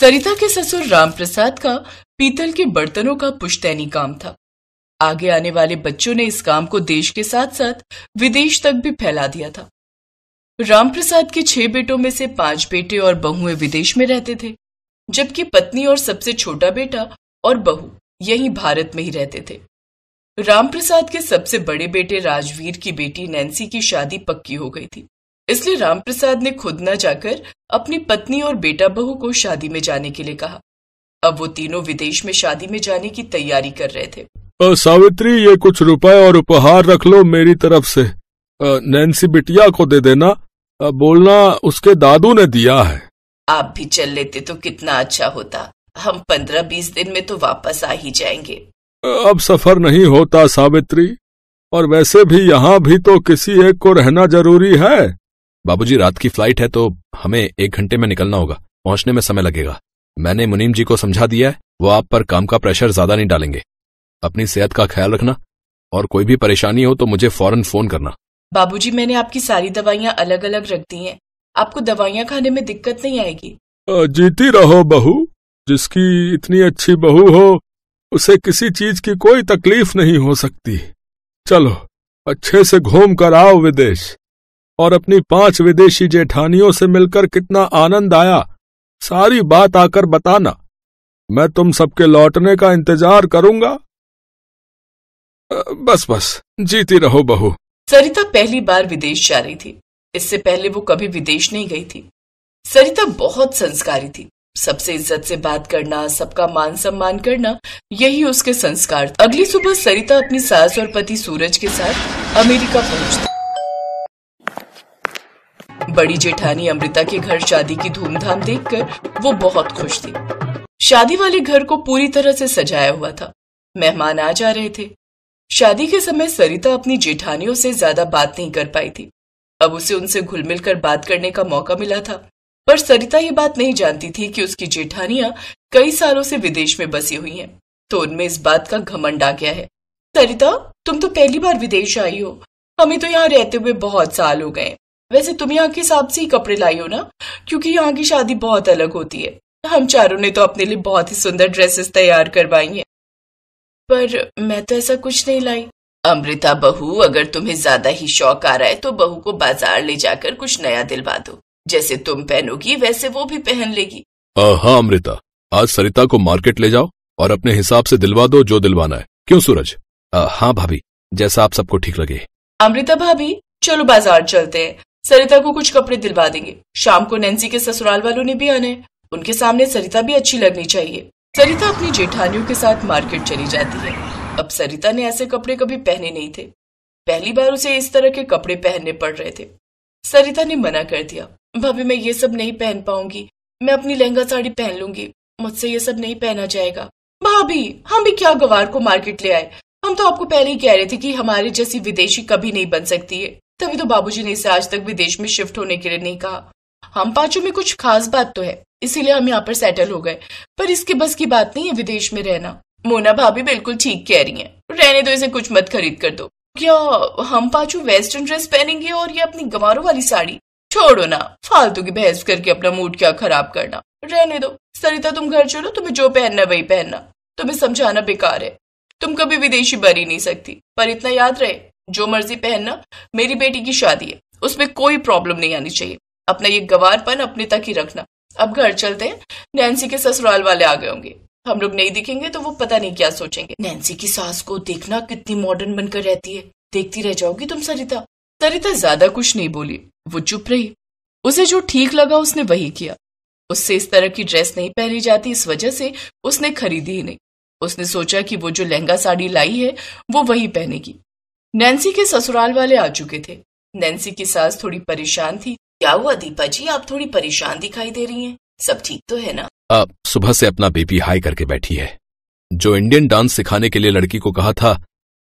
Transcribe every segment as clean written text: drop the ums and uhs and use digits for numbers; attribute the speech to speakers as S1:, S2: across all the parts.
S1: सरिता के ससुर रामप्रसाद का पीतल के बर्तनों का पुश्तैनी काम था। आगे आने वाले बच्चों ने इस काम को देश के साथ साथ विदेश तक भी फैला दिया था। रामप्रसाद के 6 बेटों में से 5 बेटे और बहुएं विदेश में रहते थे, जबकि पत्नी और सबसे छोटा बेटा और बहू यहीं भारत में ही रहते थे। रामप्रसाद के सबसे बड़े बेटे राजवीर की बेटी नैन्सी की शादी पक्की हो गई थी, इसलिए रामप्रसाद ने खुद न जाकर अपनी पत्नी और बेटा बहू को शादी में जाने के लिए कहा। अब वो तीनों विदेश में शादी में जाने की तैयारी कर रहे थे।
S2: सावित्री, ये कुछ रुपए और उपहार रख लो मेरी तरफ से। नैन्सी बिटिया को दे देना, बोलना उसके दादू ने दिया है।
S1: आप भी चल लेते तो कितना अच्छा होता। हम 15-20 दिन में तो वापस आ ही जाएंगे।
S2: अब सफर नहीं होता सावित्री, और वैसे भी यहाँ भी तो किसी एक को रहना जरूरी है।
S3: बाबूजी, रात की फ्लाइट है तो हमें 1 घंटे में निकलना होगा, पहुंचने में समय लगेगा। मैंने मुनीम जी को समझा दिया है, वो आप पर काम का प्रेशर ज्यादा नहीं डालेंगे। अपनी सेहत का ख्याल रखना, और कोई भी परेशानी हो तो मुझे फौरन फोन करना।
S1: बाबूजी, मैंने आपकी सारी दवाइयाँ अलग अलग रख दी हैं, आपको दवाइयाँ खाने में दिक्कत नहीं आएगी।
S2: जीती रहो बहू। जिसकी इतनी अच्छी बहू हो उसे किसी चीज की कोई तकलीफ नहीं हो सकती। चलो अच्छे से घूम कर आओ विदेश, और अपनी 5 विदेशी जेठानियों से मिलकर कितना आनंद आया सारी बात आकर बताना। मैं तुम सबके लौटने का इंतजार करूंगा। बस जीती रहो बहू।
S1: सरिता पहली बार विदेश जा रही थी, इससे पहले वो कभी विदेश नहीं गई थी। सरिता बहुत संस्कारी थी, सबसे इज्जत से बात करना, सबका मान सम्मान करना, यही उसके संस्कार थे। अगली सुबह सरिता अपनी सास और पति सूरज के साथ अमेरिका पहुंचती। बड़ी जेठानी अमृता के घर शादी की धूमधाम देखकर वो बहुत खुश थी। शादी वाले घर को पूरी तरह से सजाया हुआ था, मेहमान आ जा रहे थे। शादी के समय सरिता अपनी जेठानियों से ज्यादा बात नहीं कर पाई थी। अब उसे उनसे घुल मिल कर बात करने का मौका मिला था, पर सरिता ये बात नहीं जानती थी कि उसकी जेठानियां कई सालों से विदेश में बसी हुई हैं, तो उनमें इस बात का घमंड आ गया है। सरिता, तुम तो पहली बार विदेश आई हो, हमें तो यहाँ रहते हुए बहुत साल हो गए। वैसे तुम यहाँ के हिसाब से ही कपड़े लाई हो ना, क्योंकि यहाँ की शादी बहुत अलग होती है। हम चारों ने तो अपने लिए बहुत ही सुंदर ड्रेसेस तैयार करवाई हैं। पर मैं तो ऐसा कुछ नहीं लाई। अमृता बहू, अगर तुम्हें ज्यादा ही शौक आ रहा है तो बहू को बाजार ले जाकर कुछ नया दिलवा दो। जैसे तुम पहनोगी वैसे वो भी पहन लेगी।
S3: हाँ अमृता, आज सरिता को मार्केट ले जाओ और अपने हिसाब से दिलवा दो जो दिलवाना है। क्यों सूरज? हाँ भाभी, जैसा आप सबको ठीक लगे।
S1: अमृता भाभी, चलो बाजार चलते हैं, सरिता को कुछ कपड़े दिलवा देंगे। शाम को नैन्सी के ससुराल वालों ने भी आना है, उनके सामने सरिता भी अच्छी लगनी चाहिए। सरिता अपनी जेठानियों के साथ मार्केट चली जाती है। अब सरिता ने ऐसे कपड़े कभी पहने नहीं थे, पहली बार उसे इस तरह के कपड़े पहनने पड़ रहे थे। सरिता ने मना कर दिया, भाभी मैं ये सब नहीं पहन पाऊंगी, मैं अपनी लहंगा साड़ी पहन लूंगी, मुझसे ये सब नहीं पहना जाएगा। भाभी, हम भी क्या गवार को मार्केट ले आए, हम तो आपको पहले ही कह रहे थे कि हमारे जैसी विदेशी कभी नहीं बन सकती है, तभी तो बाबूजी ने इसे आज तक विदेश में शिफ्ट होने के लिए नहीं कहा। हम पांचों में कुछ खास बात तो है, इसीलिए हम यहाँ पर सेटल हो गए, पर इसके बस की बात नहीं है विदेश में रहना। मोना भाभी बिल्कुल ठीक कह रही हैं, रहने दो, इसे कुछ मत खरीद कर दो। क्या हम पांचों वेस्टर्न ड्रेस पहनेंगे और ये अपनी गंवारों वाली साड़ी? छोड़ो ना, फालतू की बहस करके अपना मूड क्या खराब करना, रहने दो। सरिता तुम घर चलो, तुम्हें जो पहनना वही पहनना, तुम्हें समझाना बेकार है, तुम कभी विदेशी बन ही नहीं सकती। पर इतना याद रहे, जो मर्जी पहनना, मेरी बेटी की शादी है, उसमें कोई प्रॉब्लम नहीं आनी चाहिए। अपना ये गंवारपन अपने तक ही रखना। अब घर चलते हैं, नैन्सी के ससुराल वाले आ गए होंगे, हम लोग नहीं दिखेंगे तो वो पता नहीं क्या सोचेंगे। नैन्सी की सास को देखना कितनी मॉडर्न बनकर रहती है, देखती रह जाओगी तुम सरिता। सरिता ज्यादा कुछ नहीं बोली, वो चुप रही। उसे जो ठीक लगा उसने वही किया। उससे इस तरह की ड्रेस नहीं पहनी जाती, इस वजह से उसने खरीदी ही नहीं। उसने सोचा कि वो जो लहंगा साड़ी लाई है वो वही पहनेगी। नैन्सी के ससुराल वाले आ चुके थे। नैन्सी की सास थोड़ी परेशान थी। क्या हुआ दीपा जी, आप थोड़ी परेशान दिखाई दे रही हैं, सब ठीक तो है ना?
S3: सुबह से अपना बीपी हाई करके बैठी है। जो इंडियन डांस सिखाने के लिए लड़की को कहा था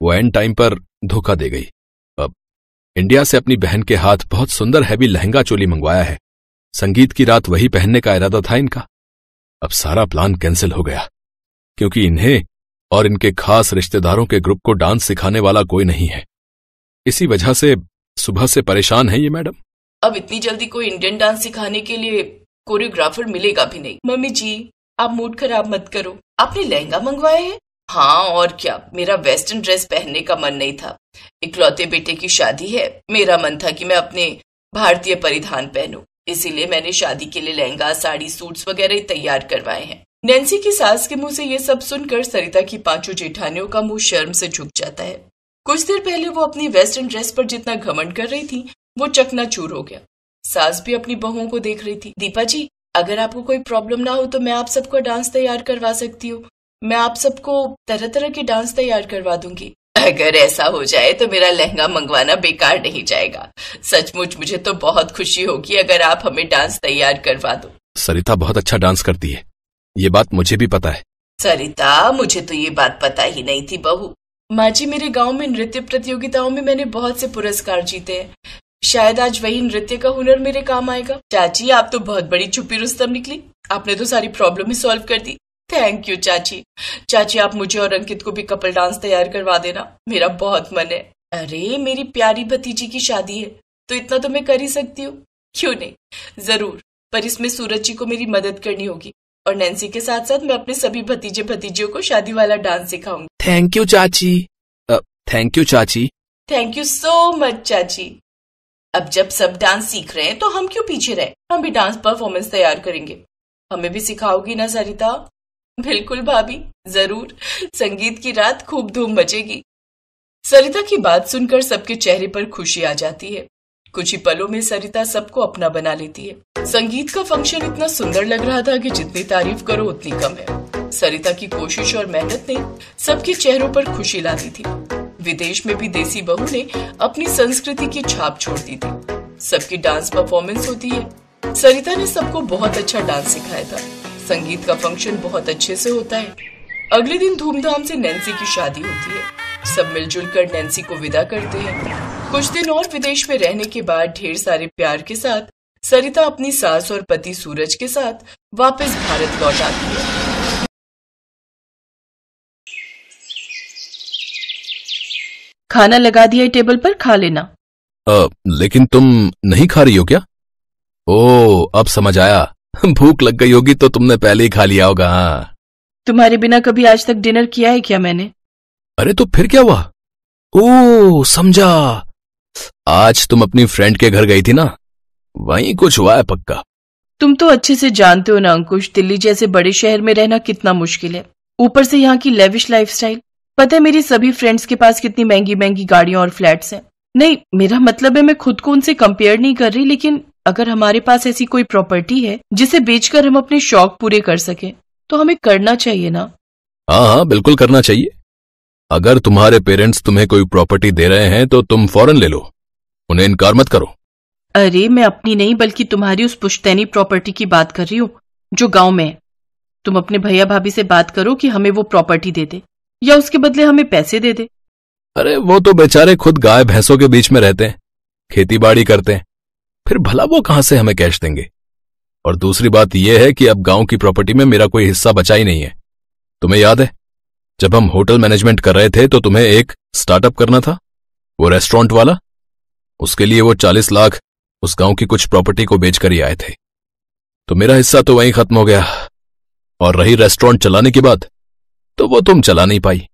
S3: वो एंड टाइम पर धोखा दे गई। अब इंडिया से अपनी बहन के हाथ बहुत सुंदर हैवी लहंगा चोली मंगवाया है, संगीत की रात वही पहनने का इरादा था इनका। अब सारा प्लान कैंसिल हो गया, क्योंकि इन्हें और इनके खास रिश्तेदारों के ग्रुप को डांस सिखाने वाला कोई नहीं है। इसी वजह से सुबह से परेशान है ये मैडम।
S1: अब इतनी जल्दी कोई इंडियन डांस सिखाने के लिए कोरियोग्राफर मिलेगा भी नहीं। मम्मी जी, आप मूड खराब मत करो। आपने लहंगा मंगवाया है? हाँ और क्या, मेरा वेस्टर्न ड्रेस पहनने का मन नहीं था। इकलौते बेटे की शादी है, मेरा मन था कि मैं अपने भारतीय परिधान पहनूं, इसीलिए मैंने शादी के लिए लहंगा, साड़ी, सूट्स वगैरह तैयार करवाए हैं। नैन्सी की सास के मुंह से ये सब सुनकर सरिता की पांचों जेठानियों का मुंह शर्म से झुक जाता है। कुछ देर पहले वो अपनी वेस्टर्न ड्रेस पर जितना घमंड कर रही थी वो चकनाचूर हो गया। सास भी अपनी बहुओं को देख रही थी। दीपा जी, अगर आपको कोई प्रॉब्लम ना हो तो मैं आप सबको डांस तैयार करवा सकती हूँ। मैं आप सबको तरह तरह के डांस तैयार करवा दूंगी। अगर ऐसा हो जाए तो मेरा लहंगा मंगवाना बेकार नहीं जाएगा। सचमुच मुझे तो बहुत खुशी होगी अगर आप हमें डांस तैयार करवा दो।
S3: सरिता बहुत अच्छा डांस करती है, ये बात मुझे भी पता है।
S1: सरिता, मुझे तो ये बात पता ही नहीं थी बहू। माँ जी, मेरे गांव में नृत्य प्रतियोगिताओं में मैंने बहुत से पुरस्कार जीते हैं। शायद आज वही नृत्य का हुनर मेरे काम आएगा। चाची, आप तो बहुत बड़ी छुपी रुस्तम निकली। आपने तो सारी प्रॉब्लम ही सॉल्व कर दी। थैंक यू चाची। चाची, आप मुझे और अंकित को भी कपल डांस तैयार करवा देना, मेरा बहुत मन है। अरे, मेरी प्यारी भतीजी की शादी है तो इतना तो मैं कर ही सकती हूँ। क्यों नहीं, जरूर, पर इसमें सूरज जी को मेरी मदद करनी होगी और नैन्सी के साथ साथ मैं अपने सभी भतीजे भतीजियों को शादी वाला डांस सिखाऊंगी।
S3: थैंक यू चाची। थैंक यू चाची।
S1: थैंक यू सो मच चाची। अब जब सब डांस सीख रहे हैं तो हम क्यों पीछे रहे, हम भी डांस परफॉर्मेंस तैयार करेंगे। हमें भी सिखाओगी ना सरिता? बिल्कुल भाभी, जरूर। संगीत की रात खूब धूम मचेगी। सरिता की बात सुनकर सबके चेहरे पर खुशी आ जाती है। कुछ ही पलों में सरिता सबको अपना बना लेती है। संगीत का फंक्शन इतना सुंदर लग रहा था कि जितनी तारीफ करो उतनी कम है। सरिता की कोशिश और मेहनत ने सबके चेहरों पर खुशी ला दी थी। विदेश में भी देसी बहू ने अपनी संस्कृति की छाप छोड़ दी थी। सबकी डांस परफॉर्मेंस होती है। सरिता ने सबको बहुत अच्छा डांस सिखाया था। संगीत का फंक्शन बहुत अच्छे से होता है। अगले दिन धूमधाम से नैन्सी की शादी होती है। सब मिलजुल कर नैन्सी को विदा करते हैं। कुछ दिन और विदेश में रहने के बाद ढेर सारे प्यार के साथ सरिता अपनी सास और पति सूरज के साथ वापस भारत लौट आती है।
S4: खाना लगा दिया टेबल पर, खा लेना।
S3: लेकिन तुम नहीं खा रही हो क्या? अब समझ आया, भूख लग गई होगी तो तुमने पहले ही खा लिया होगा। हाँ,
S4: तुम्हारे बिना कभी आज तक डिनर किया है क्या मैंने?
S3: अरे तो फिर क्या हुआ? समझा, आज तुम अपनी फ्रेंड के घर गई थी ना, वहीं कुछ हुआ है पक्का।
S4: तुम तो अच्छे से जानते हो ना अंकुश, दिल्ली जैसे बड़े शहर में रहना कितना मुश्किल है। ऊपर से यहाँ की लेविश लाइफस्टाइल। पता है मेरी सभी फ्रेंड्स के पास कितनी महंगी महंगी गाड़ियां और फ्लैट्स हैं। नहीं, मेरा मतलब है मैं खुद को उनसे कंपेयर नहीं कर रही, लेकिन अगर हमारे पास ऐसी कोई प्रॉपर्टी है जिसे बेचकर हम अपने शौक पूरे कर सकें तो हमें करना चाहिए ना।
S3: हाँ, बिल्कुल करना चाहिए। अगर तुम्हारे पेरेंट्स तुम्हें कोई प्रॉपर्टी दे रहे हैं तो तुम फौरन ले लो, उन्हें इनकार मत करो।
S4: अरे, मैं अपनी नहीं बल्कि तुम्हारी उस पुश्तैनी प्रॉपर्टी की बात कर रही हूँ जो गांव में है। तुम अपने भैया भाभी से बात करो कि हमें वो प्रॉपर्टी दे दे या उसके बदले हमें पैसे दे दे।
S3: अरे वो तो बेचारे खुद गाय भैंसों के बीच में रहते हैं, खेती बाड़ी करते हैं, फिर भला वो कहां से हमें कैश देंगे। और दूसरी बात यह है कि अब गांव की प्रॉपर्टी में मेरा कोई हिस्सा बचा ही नहीं है। तुम्हें याद है जब हम होटल मैनेजमेंट कर रहे थे तो तुम्हें एक स्टार्टअप करना था, वो रेस्टोरेंट वाला। उसके लिए वो 40 लाख उस गांव की कुछ प्रॉपर्टी को बेचकर ही आए थे, तो मेरा हिस्सा तो वहीं खत्म हो गया। और रही रेस्टोरेंट चलाने की बात, तो वो तुम चला नहीं पाई।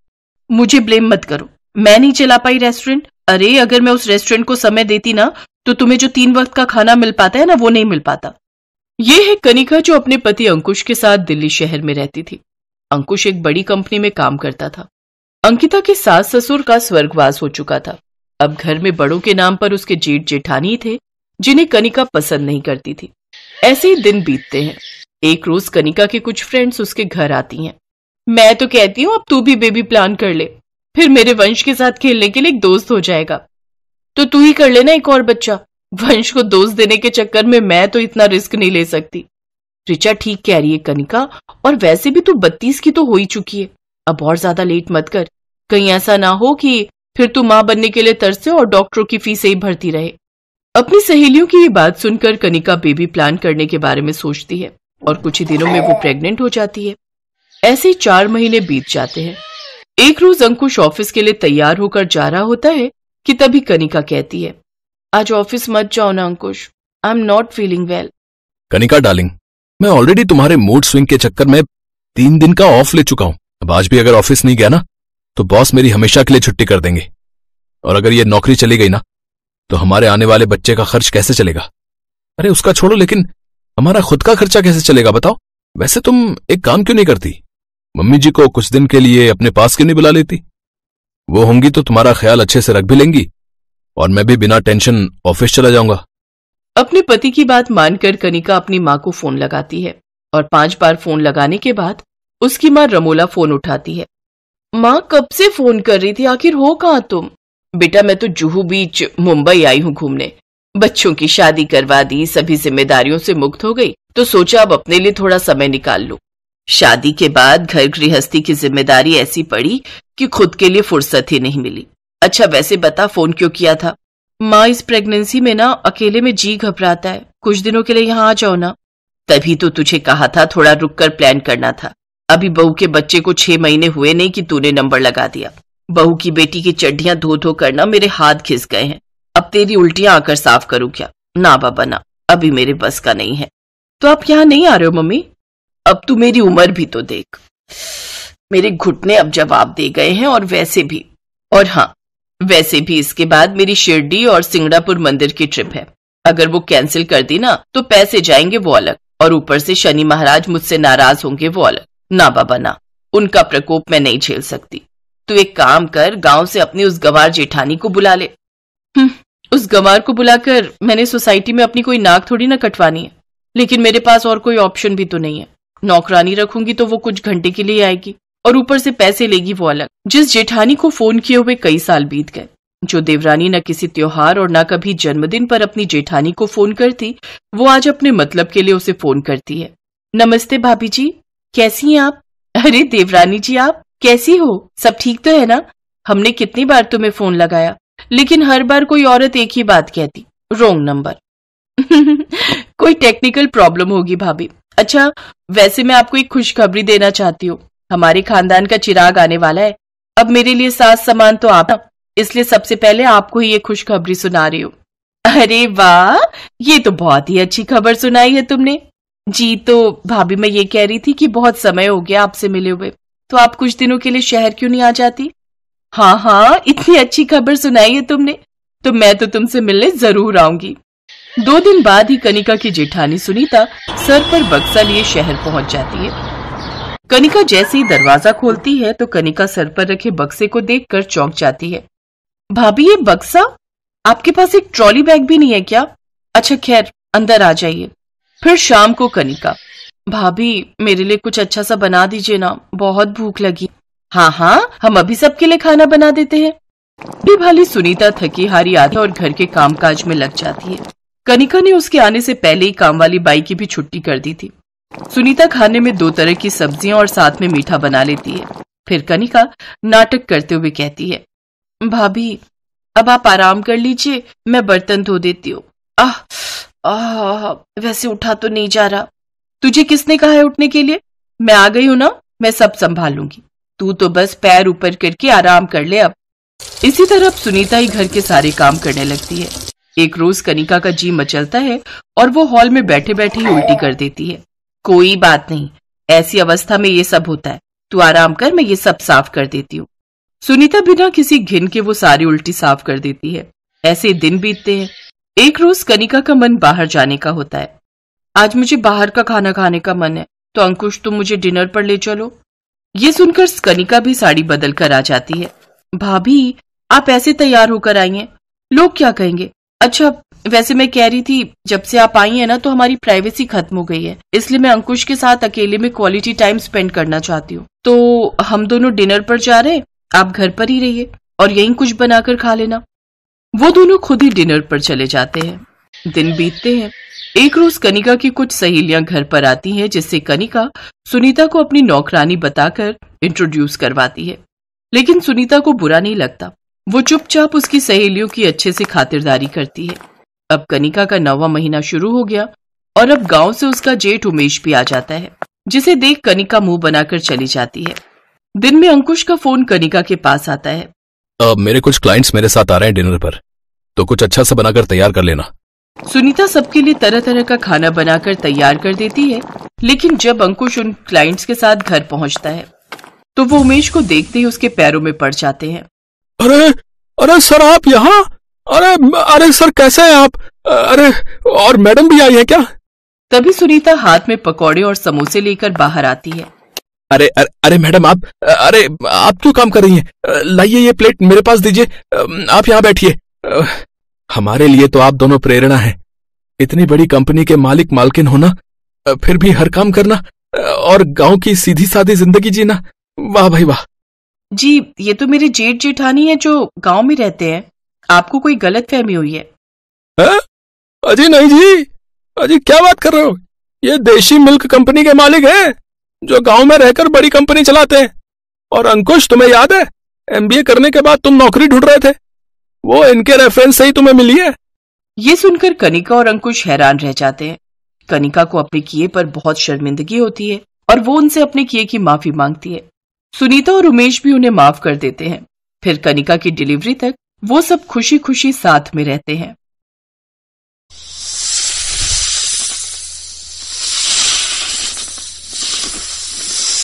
S4: मुझे ब्लेम मत करो, मैं नहीं चला पाई रेस्टोरेंट। अरे, अगर मैं उस रेस्टोरेंट को समय देती ना तो तुम्हें जो 3 वक्त का खाना मिल पाता है ना, वो नहीं मिल पाता।
S1: ये है कनिका जो अपने पति अंकुश के साथ दिल्ली शहर में रहती थी। अंकुश एक बड़ी कंपनी में काम करता था। अंकिता के सास ससुर का स्वर्गवास हो चुका था। अब घर में बड़ों के नाम पर उसके जेठ जेठानी थे जिन्हें कनिका पसंद नहीं करती थी। ऐसे ही दिन बीतते हैं। एक रोज कनिका के कुछ फ्रेंड्स उसके घर आती हैं। मैं तो कहती हूँ अब तू भी बेबी प्लान कर ले, फिर मेरे वंश के साथ खेलने के लिए एक दोस्त हो जाएगा। तो तू ही कर लेना एक और बच्चा। वंश को दोस्त देने के चक्कर में मैं तो इतना रिस्क नहीं ले सकती। रिचा ठीक कह रही है कनिका, और वैसे भी तू 32 की तो हो ही चुकी है। अब और ज्यादा लेट मत कर, कहीं ऐसा ना हो कि फिर तू मां बनने के लिए तरसे और डॉक्टरों की फीस ही भरती रहे। अपनी सहेलियों की ये बात सुनकर कनिका बेबी प्लान करने के बारे में सोचती है और कुछ ही दिनों में वो प्रेग्नेंट हो जाती है। ऐसे ही 4 महीने बीत जाते हैं। एक रोज अंकुश ऑफिस के लिए तैयार होकर जा रहा होता है कि तभी कनिका कहती है, आज ऑफिस मत जाओ ना Ankush, I am not feeling well.
S3: Kanika darling, मैं ऑलरेडी तुम्हारे मूड स्विंग के चक्कर में 3 दिन का ऑफ ले चुका हूं। अब आज भी अगर ऑफिस नहीं गया ना तो बॉस मेरी हमेशा के लिए छुट्टी कर देंगे। और अगर ये नौकरी चली गई ना तो हमारे आने वाले बच्चे का खर्च कैसे चलेगा? अरे उसका छोड़ो, लेकिन हमारा खुद का खर्चा कैसे चलेगा बताओ? वैसे तुम एक काम क्यों नहीं करती? मम्मी जी को कुछ दिन के लिए अपने पास क्यों नहीं बुला लेती? वो होंगी तो तुम्हारा ख्याल अच्छे से रख भी लेंगी और मैं भी बिना टेंशन ऑफिस चला जाऊंगा।
S4: अपने पति की बात मानकर कनिका अपनी माँ को फोन लगाती है और 5 बार फोन लगाने के बाद उसकी माँ रमोला फोन उठाती है। माँ कब से फोन कर रही थी, आखिर हो कहाँ तुम? बेटा मैं तो जुहू बीच मुंबई आई हूँ घूमने। बच्चों की शादी करवा दी, सभी जिम्मेदारियों से मुक्त हो गई तो सोचा अब अपने लिए थोड़ा समय निकाल लूं। शादी के बाद घर गृहस्थी की जिम्मेदारी ऐसी पड़ी कि खुद के लिए फुर्सत ही नहीं मिली। अच्छा वैसे बता फोन क्यों किया था? माँ इस प्रेगनेंसी में ना अकेले में जी घबराता है, कुछ दिनों के लिए यहाँ आ जाओ ना। तभी तो तुझे कहा था थोड़ा रुक कर प्लान करना था। अभी बहू के बच्चे को 6 महीने हुए नहीं कि तूने नंबर लगा दिया। बहू की बेटी की चड्डियां धो धो करना मेरे हाथ घिस गए हैं। अब तेरी उल्टियां आकर साफ करूं क्या? ना बाबा ना, अभी मेरे बस का नहीं है। तो आप यहाँ नहीं आ रहे हो मम्मी? अब तू मेरी उम्र भी तो देख, मेरे घुटने अब जवाब दे गए हैं। और वैसे भी, और हाँ वैसे भी इसके बाद मेरी शिरडी और सिंगड़ापुर मंदिर की ट्रिप है। अगर वो कैंसिल कर दी ना तो पैसे जाएंगे वो अलग, और ऊपर से शनि महाराज मुझसे नाराज होंगे वो अलग। ना बाबा ना, उनका प्रकोप मैं नहीं झेल सकती। तू एक काम कर, गांव से अपनी उस गंवार जेठानी को बुला ले। उस गंवार को बुलाकर मैंने सोसाइटी में अपनी कोई नाक थोड़ी ना कटवानी है, लेकिन मेरे पास और कोई ऑप्शन भी तो नहीं है। नौकरानी रखूंगी तो वो कुछ घंटे के लिए आएगी और ऊपर से पैसे लेगी वो अलग। जिस जेठानी को फोन किए हुए कई साल बीत गए, जो देवरानी न किसी त्योहार और न कभी जन्मदिन पर अपनी जेठानी को फोन करती, वो आज अपने मतलब के लिए उसे फोन करती है। नमस्ते भाभी जी, कैसी हैं आप? अरे देवरानी जी आप कैसी हो? सब ठीक तो है ना? हमने कितनी बार तुम्हें फोन लगाया, लेकिन हर बार कोई औरत एक ही बात कहती, रॉन्ग नंबर। कोई टेक्निकल प्रॉब्लम होगी भाभी। अच्छा वैसे मैं आपको एक खुशखबरी देना चाहती हूँ। हमारे खानदान का चिराग आने वाला है। अब मेरे लिए सास समान तो आप, इसलिए सबसे पहले आपको ही ये खुशखबरी सुना रही हूँ। अरे वाह, ये तो बहुत ही अच्छी खबर सुनाई है तुमने। जी तो भाभी मैं ये कह रही थी कि बहुत समय हो गया आपसे मिले हुए, तो आप कुछ दिनों के लिए शहर क्यों नहीं आ जाती? हाँ हाँ, इतनी अच्छी खबर सुनाई है तुमने तो मैं तो तुमसे मिलने जरूर आऊंगी। 2 दिन बाद ही कनिका की जेठानी सुनीता सर पर बक्सा लिए शहर पहुंच जाती है। कनिका जैसे ही दरवाजा खोलती है तो कनिका सर पर रखे बक्से को देखकर चौंक जाती है। भाभी ये बक्सा? आपके पास एक ट्रॉली बैग भी नहीं है क्या? अच्छा खैर अंदर आ जाइए। फिर शाम को कनिका, भाभी मेरे लिए कुछ अच्छा सा बना दीजिए ना, बहुत भूख लगी। हाँ हाँ, हम अभी सबके लिए खाना बना देते हैं। ये भाली सुनीता थकी हारी आती और घर के कामकाज में लग जाती है। कनिका ने उसके आने से पहले ही काम वाली बाई की भी छुट्टी कर दी थी। सुनीता खाने में 2 तरह की सब्जियां और साथ में मीठा बना लेती है। फिर कनिका नाटक करते हुए कहती है, भाभी अब आप आराम कर लीजिए, मैं बर्तन धो देती हूँ। वैसे उठा तो नहीं जा रहा। तुझे किसने कहा है उठने के लिए? मैं आ गई हूं ना, मैं सब संभाल लूंगी। तू तो बस पैर ऊपर करके आराम कर ले अब। इसी तरह सुनीता ही घर के सारे काम करने लगती है। एक रोज कनिका का जी मचलता है और वो हॉल में बैठे बैठे ही उल्टी कर देती है। कोई बात नहीं, ऐसी अवस्था में ये सब होता है, तू आराम कर, मैं ये सब साफ कर देती हूँ। सुनीता बिना किसी घिन के वो सारी उल्टी साफ कर देती है। ऐसे दिन बीतते हैं। एक रोज कनिका का मन बाहर जाने का होता है। आज मुझे बाहर का खाना खाने का मन है, तो अंकुश तुम मुझे डिनर पर ले चलो। ये सुनकर कनिका भी साड़ी बदल कर आ जाती है। भाभी आप ऐसे तैयार होकर आई हैं, लोग क्या कहेंगे? अच्छा वैसे मैं कह रही थी, जब से आप आई हैं ना तो हमारी प्राइवेसी खत्म हो गई है, इसलिए मैं अंकुश के साथ अकेले में क्वालिटी टाइम स्पेंड करना चाहती हूँ। तो हम दोनों डिनर पर जा रहे हैं, आप घर पर ही रहिए और यहीं कुछ बनाकर खा लेना। वो दोनों खुद ही डिनर पर चले जाते हैं। दिन बीतते हैं। एक रोज कनिका की कुछ सहेलियां घर पर आती हैं, जिससे कनिका सुनीता को अपनी नौकरानी बताकर इंट्रोड्यूस करवाती है। लेकिन सुनीता को बुरा नहीं लगता, वो चुपचाप उसकी सहेलियों की अच्छे से खातिरदारी करती है। अब कनिका का 9वां महीना शुरू हो गया और अब गांव से उसका जेठ उमेश भी आ जाता है, जिसे देख कनिका मुंह बनाकर चली जाती है। दिन में अंकुश का फोन कनिका के पास आता है।
S3: मेरे कुछ क्लाइंट्स मेरे साथ आ रहे हैं डिनर पर, तो कुछ अच्छा सा बनाकर तैयार कर लेना।
S4: सुनीता सबके लिए तरह तरह का खाना बनाकर तैयार कर देती है, लेकिन जब अंकुश उन क्लाइंट्स के साथ घर पहुंचता है तो वो उमेश को देखते ही उसके पैरों में पड़ जाते हैं।
S2: अरे अरे सर, आप यहाँ? अरे अरे सर, कैसे हैं आप? अरे, और मैडम भी आई है क्या?
S4: तभी सुनीता हाथ में पकौड़े और समोसे लेकर बाहर आती है।
S3: अरे अरे, अरे मैडम, आप क्यों काम कर रही हैं? लाइए ये प्लेट मेरे पास दीजिए, आप यहाँ बैठिए। हमारे लिए तो आप दोनों प्रेरणा हैं। इतनी बड़ी कंपनी के मालिक मालकिन होना, फिर भी हर काम करना, और गांव की सीधी सादी जिंदगी जीना, वाह भाई वाह।
S4: जी, ये तो मेरे जेठ जेठानी है जो गांव में रहते हैं। आपको कोई गलत फहमी हुई है?
S2: अजी नहीं जी, अजी क्या बात कर रहे हो? ये देशी मिल्क कंपनी के मालिक हैं जो गांव में रहकर बड़ी कंपनी चलाते हैं। और अंकुश, तुम्हें याद है MBA करने के बाद तुम नौकरी ढूंढ रहे थे? वो इनके रेफरेंस से ही तुम्हें मिली है।
S4: ये सुनकर कनिका और अंकुश हैरान रह जाते हैं। कनिका को अपने किए पर बहुत शर्मिंदगी होती है और वो उनसे अपने किए की माफी मांगती है। सुनीता और उमेश भी उन्हें माफ कर देते हैं। फिर कनिका की डिलीवरी तक वो सब खुशी खुशी साथ में रहते हैं।